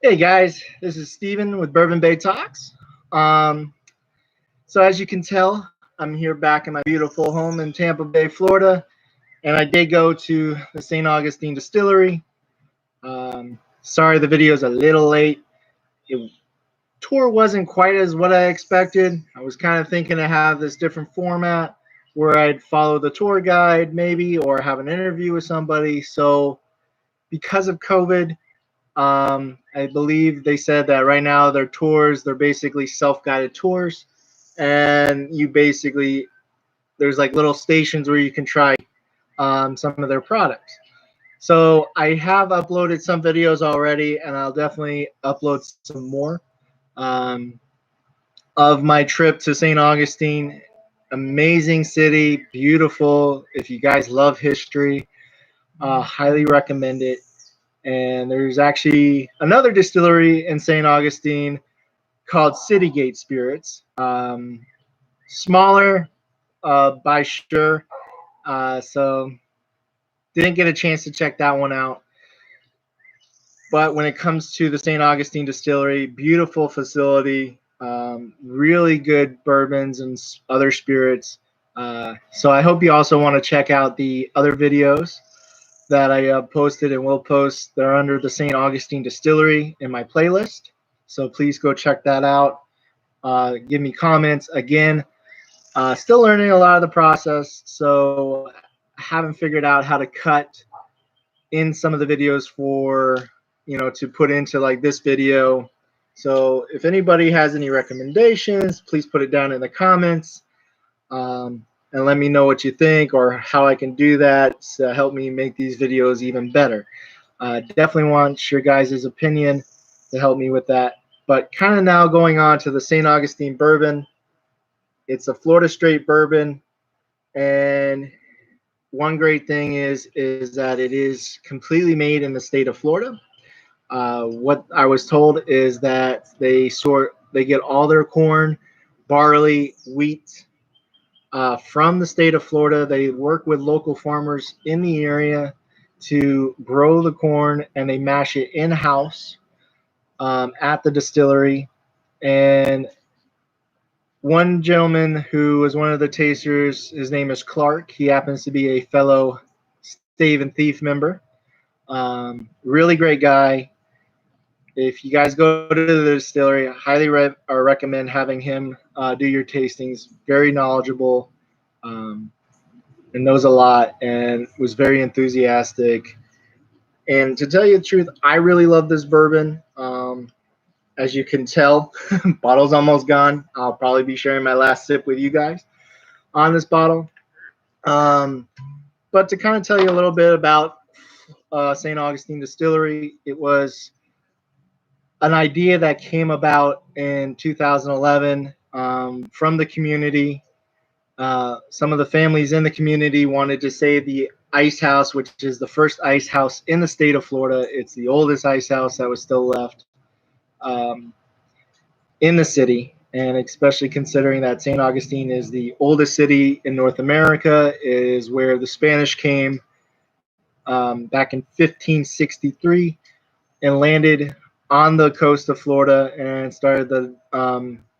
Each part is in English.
Hey guys, this is Steven with Bourbon Bay Talks. Um, so as you can tell, I'm here back in my beautiful home in Tampa Bay, Florida, and I did go to the St. Augustine Distillery. Sorry the video is a little late. The tour wasn't quite as what I expected. I was kind of thinking to have this different format where I'd follow the tour guide maybe or have an interview with somebody. So because of COVID, I believe they said that right now their tours, they're basically self-guided tours, and you basically there's like little stations where you can try some of their products. So I have uploaded some videos already, and I'll definitely upload some more um, of my trip to St. Augustine. Amazing city, beautiful. If you guys love history, highly recommend it. And there's actually another distillery in St. Augustine called Citygate Spirits. Smaller by sure. So didn't get a chance to check that one out. But when it comes to the St. Augustine Distillery, beautiful facility, really good bourbons and other spirits. So I hope you also want to check out the other videos that I posted and will post. They're under the St. Augustine Distillery in my playlist. So please go check that out. Give me comments. Again, still learning a lot of the process. So I haven't figured out how to cut in some of the videos for, to put into like this video. So if anybody has any recommendations, please put it down in the comments. And let me know what you think or how I can do that to help me make these videos even better. Definitely want your guys' opinion to help me with that. But kind of now going on to the St. Augustine bourbon. It's a Florida straight bourbon, and one great thing is that it is completely made in the state of Florida. What I was told is that they get all their corn, barley, wheat, from the state of Florida. They work with local farmers in the area to grow the corn, and they mash it in-house at the distillery. And one gentleman who was one of the tasters, his name is Clark. He happens to be a fellow Stave and Thief member. Really great guy. If you guys go to the distillery, I highly recommend having him do your tastings. Very knowledgeable. And knows a lot and was very enthusiastic. And to tell you the truth, I really love this bourbon. As you can tell, bottle's almost gone. I'll probably be sharing my last sip with you guys on this bottle. But to kind of tell you a little bit about St. Augustine Distillery, it was an idea that came about in 2011 from the community. Some of the families in the community wanted to save the ice house, which is the first ice house in the state of Florida. It's the oldest ice house that was still left in the city, and especially considering that St. Augustine is the oldest city in North America, is where the Spanish came back in 1563 and landed on the coast of Florida and started the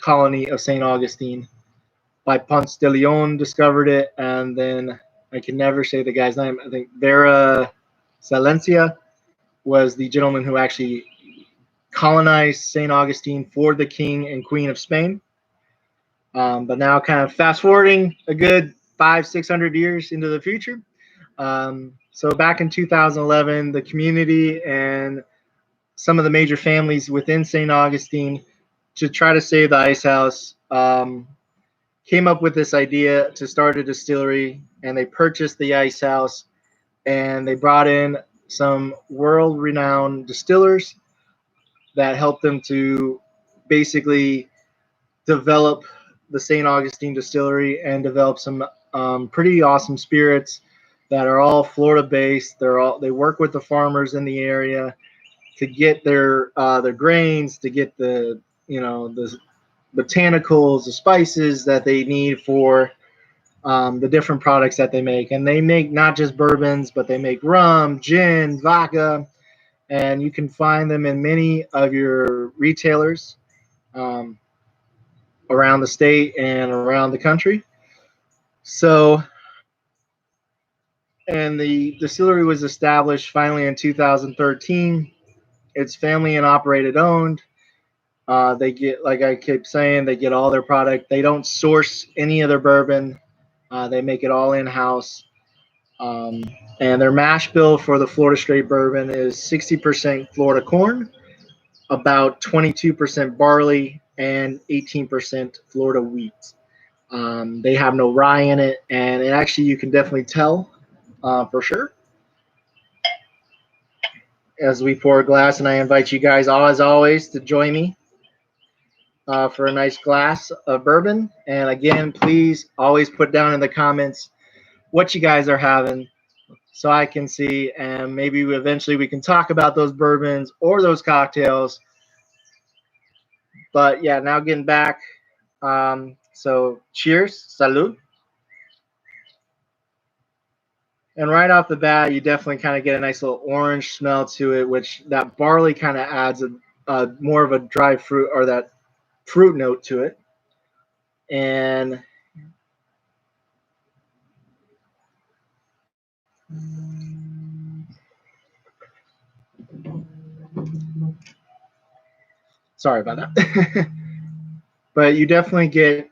colony of St. Augustine. By Ponce de Leon discovered it, and then I can never say the guy's name. I think Vera Salencia was the gentleman who actually colonized St. Augustine for the king and queen of Spain. But now kind of fast forwarding a good 500-600 years into the future. So back in 2011, the community and some of the major families within St. Augustine, to try to save the ice house, came up with this idea to start a distillery, and they purchased the ice house, and they brought in some world-renowned distillers that helped them to basically develop the St. Augustine Distillery and develop some pretty awesome spirits that are all Florida-based. They work with the farmers in the area to get their grains, to get the botanicals, the spices that they need for the different products that they make. And they make not just bourbons, but they make rum, gin, vodka, and you can find them in many of your retailers um, around the state and around the country. So, and the distillery was established finally in 2013. It's family and operated owned. They get, like I keep saying, they get all their product. They don't source any of their bourbon. They make it all in house. Um, and their mash bill for the Florida Straight Bourbon is 60% Florida corn, about 22% barley, and 18% Florida wheat. They have no rye in it, and it actually you can definitely tell for sure as we pour a glass. And I invite you guys, as always, to join me for a nice glass of bourbon. And again, please always put down in the comments what you guys are having so I can see, and maybe eventually we can talk about those bourbons or those cocktails. But yeah, now getting back. So cheers, salud. And right off the bat, you definitely kind of get a nice little orange smell to it, which that barley kind of adds a more of a dry fruit or that fruit note to it. And sorry about that. But you definitely get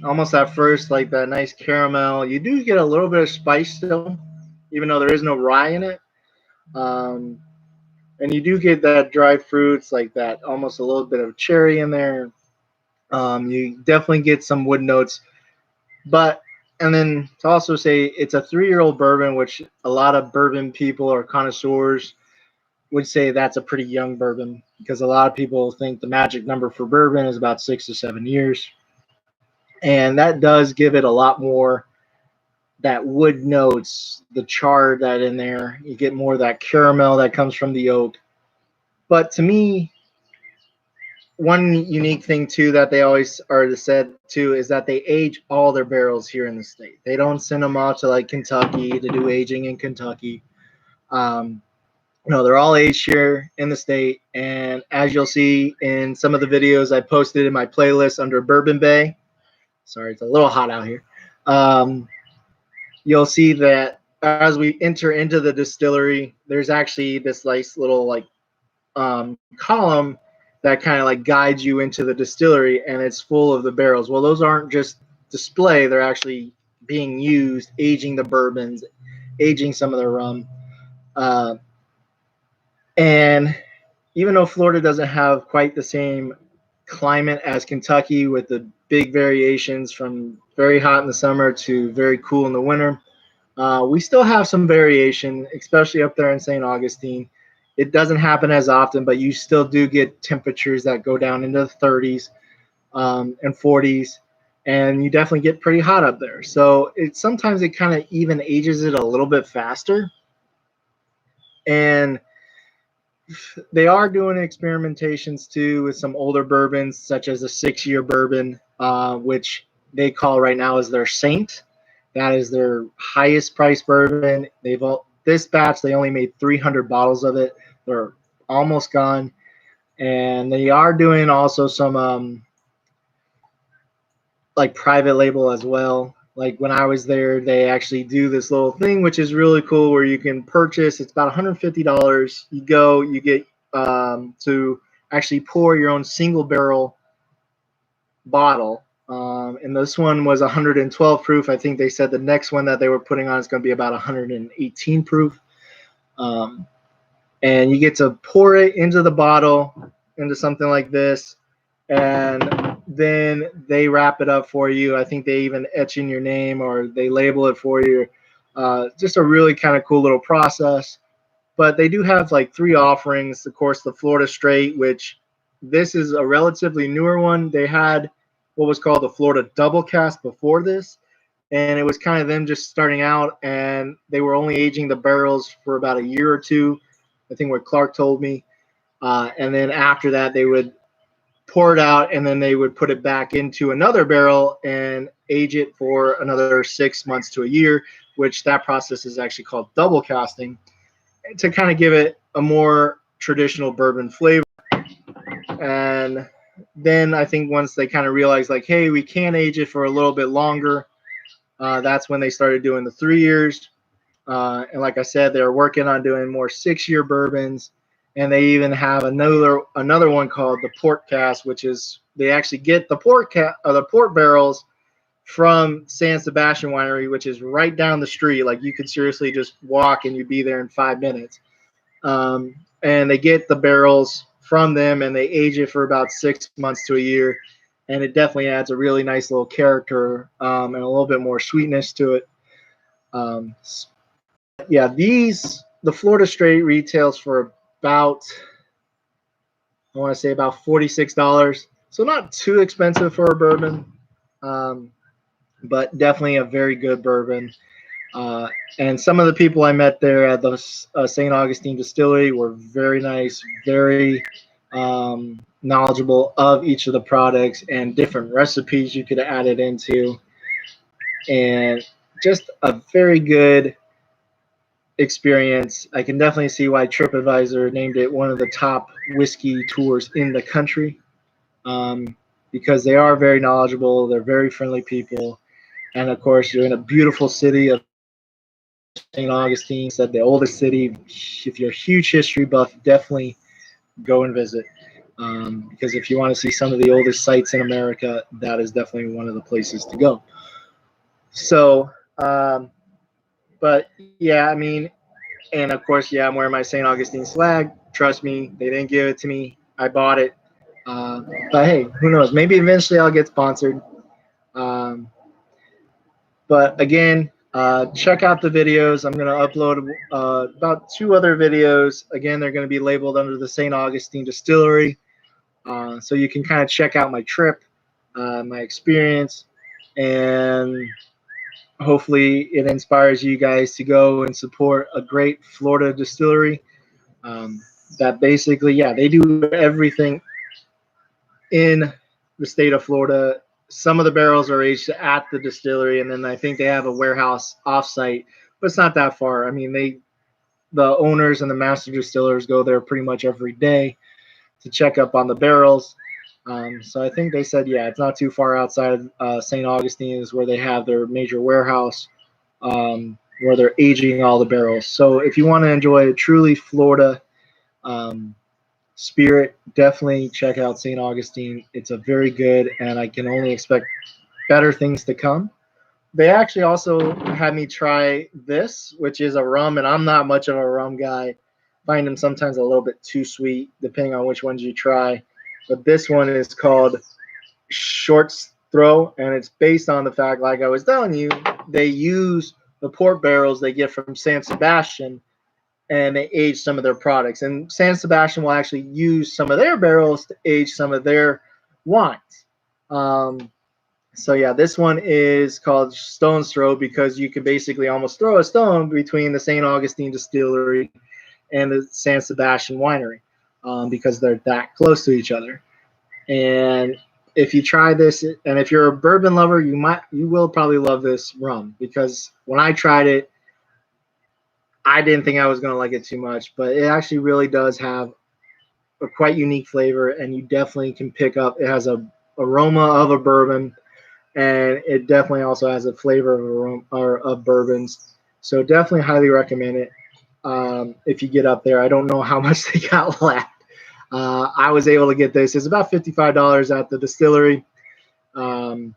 almost at first like that nice caramel. You do get a little bit of spice still, even though there is no rye in it. Um, and you do get that dry fruits, like that almost a little bit of cherry in there. You definitely get some wood notes, but and then to also say it's a 3-year-old bourbon, which a lot of bourbon people or connoisseurs would say that's a pretty young bourbon because a lot of people think the magic number for bourbon is about 6 to 7 years, and that does give it a lot more that wood notes, the char that in there. You get more of that caramel that comes from the oak. But to me, one unique thing too that they always are said too is that they age all their barrels here in the state. They don't send them out to like Kentucky to do aging in Kentucky. Um, no, they're all aged here in the state. And as you'll see in some of the videos I posted in my playlist under Bourbon Bay, sorry, it's a little hot out here. You'll see that as we enter into the distillery, there's actually this nice little like column that kind of like guides you into the distillery, and it's full of the barrels. Well, those aren't just display; they're actually being used, aging the bourbons, aging some of the rum. Uh, and even though Florida doesn't have quite the same climate as Kentucky, with the big variations from very hot in the summer to very cool in the winter, we still have some variation, especially up there in St. Augustine. It doesn't happen as often, but you still do get temperatures that go down into the 30s and 40s, and you definitely get pretty hot up there. So sometimes it kind of even ages it a little bit faster. And they are doing experimentations too with some older bourbons, such as a 6-year bourbon, which they call right now as their Saint. That is their highest price bourbon. This batch they only made 300 bottles of it. They're almost gone, and they are doing also some like private label as well. Like when I was there, they actually do this little thing, which is really cool, where you can purchase. It's about $150. You go, you get to actually pour your own single barrel bottle. And this one was 112 proof. I think they said the next one that they were putting on is going to be about 118 proof. And you get to pour it into the bottle, into something like this, and then they wrap it up for you. I think they even etch in your name or they label it for you. Just a really kind of cool little process. But they do have like 3 offerings. Of course, the Florida Straight, which this is a relatively newer one. They had what was called the Florida Double Cast before this, and it was kind of them just starting out, and they were only aging the barrels for about a year or two. I think what Clark told me. And then after that, they would pour it out, and then they would put it back into another barrel and age it for another 6 months to a year, which that process is actually called double casting. to kind of give it a more traditional bourbon flavor. And then I think once they kind of realized, like, hey, we can age it for a little bit longer, that's when they started doing the 3 years. And like I said, they're working on doing more 6-year bourbons, and they even have another one called the port cast, which is they actually get the port barrels from San Sebastian Winery, which is right down the street. Like you could seriously just walk and you'd be there in 5 minutes. And they get the barrels from them and they age it for about 6 months to a year, and it definitely adds a really nice little character and a little bit more sweetness to it. Yeah, the Florida Straight retails for about, I want to say about $46. So not too expensive for a bourbon, but definitely a very good bourbon. And some of the people I met there at the St. Augustine Distillery were very nice, very knowledgeable of each of the products and different recipes you could add it into. And just a very good experience. I can definitely see why TripAdvisor named it one of the top whiskey tours in the country, because they are very knowledgeable. They're very friendly people. And of course, you're in a beautiful city of St. Augustine, said the oldest city. If you're a huge history buff, definitely go and visit. Because if you want to see some of the oldest sites in America, that is definitely one of the places to go. So, but yeah, I mean, and of course, yeah, I'm wearing my St. Augustine swag. Trust me, they didn't give it to me. I bought it. But hey, who knows? Maybe eventually I'll get sponsored. But again, check out the videos. I'm going to upload about 2 other videos. Again, they're going to be labeled under the St. Augustine Distillery. So you can kind of check out my trip, my experience, and hopefully it inspires you guys to go and support a great Florida distillery that basically, yeah, they do everything in the state of Florida. Some of the barrels are aged at the distillery, and then I think they have a warehouse offsite, but it's not that far. I mean, the owners and the master distillers go there pretty much every day to check up on the barrels. So I think they said, yeah, it's not too far outside of St. Augustine is where they have their major warehouse where they're aging all the barrels. So if you want to enjoy a truly Florida spirit, definitely check out St. Augustine. It's a very good, and I can only expect better things to come. They actually also had me try this, which is a rum, and I'm not much of a rum guy. I find them sometimes a little bit too sweet, depending on which ones you try. But this one is called Short Throw, and it's based on the fact, like I was telling you, they use the port barrels they get from San Sebastian, and they age some of their products. And San Sebastian will actually use some of their barrels to age some of their wines. So yeah, this one is called Stone's Throw because you can basically almost throw a stone between the St. Augustine Distillery and the San Sebastian Winery because they're that close to each other. And if you try this, and if you're a bourbon lover, you will probably love this rum, because when I tried it, I didn't think I was going to like it too much, but it actually really does have a quite unique flavor, and you definitely can pick up. It has a aroma of a bourbon, and it definitely also has a flavor of aroma or of bourbons. So definitely highly recommend it if you get up there. I don't know how much they got left. I was able to get this. It's about $55 at the distillery, and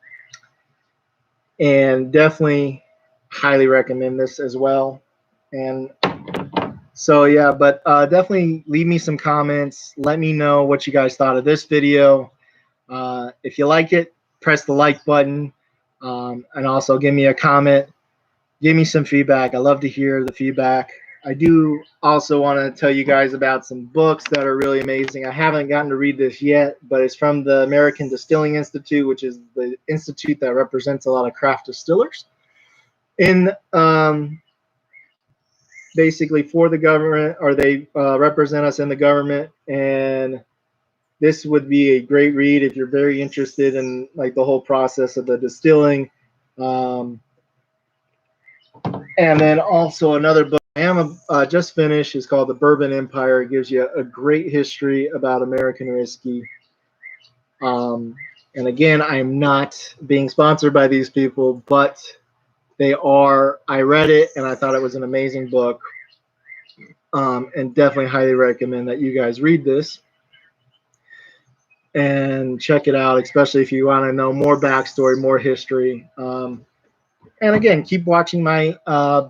definitely highly recommend this as well. And so yeah, but definitely leave me some comments. Let me know what you guys thought of this video. If you like it, press the like button, and also give me a comment. Give me some feedback. I love to hear the feedback. I do also want to tell you guys about some books that are really amazing. I haven't gotten to read this yet, but it's from the American Distilling Institute, which is the institute that represents a lot of craft distillers in basically for the government, or they represent us in the government. And this would be a great read if you're very interested in like the whole process of the distilling. And then also another book am just finished. It's called The Bourbon Empire. It gives you a great history about American whiskey. Um, and again, I am not being sponsored by these people, but they are. I read it and I thought it was an amazing book, and definitely highly recommend that you guys read this and check it out, especially if you want to know more backstory, more history. And again, keep watching my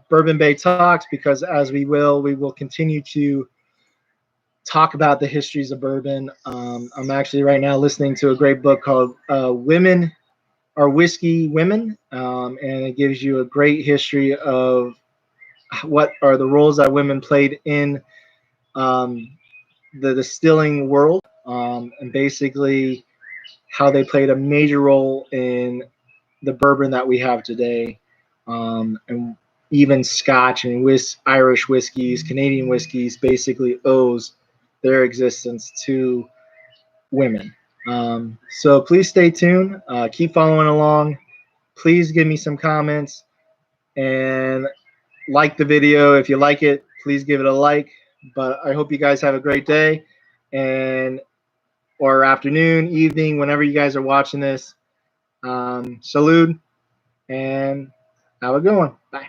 Bourbon Bay Talks, because as we will continue to talk about the histories of bourbon. I'm actually right now listening to a great book called Women Are Whiskey Women, and it gives you a great history of what are the roles that women played in um, the distilling world, and basically how they played a major role in the bourbon that we have today, and even Scotch and Irish whiskeys, Canadian whiskeys, basically owes their existence to women. So please stay tuned. Keep following along. Please give me some comments and like the video. If you like it, please give it a like. But I hope you guys have a great day, and or afternoon, evening, whenever you guys are watching this. Salute and have a good one. Bye.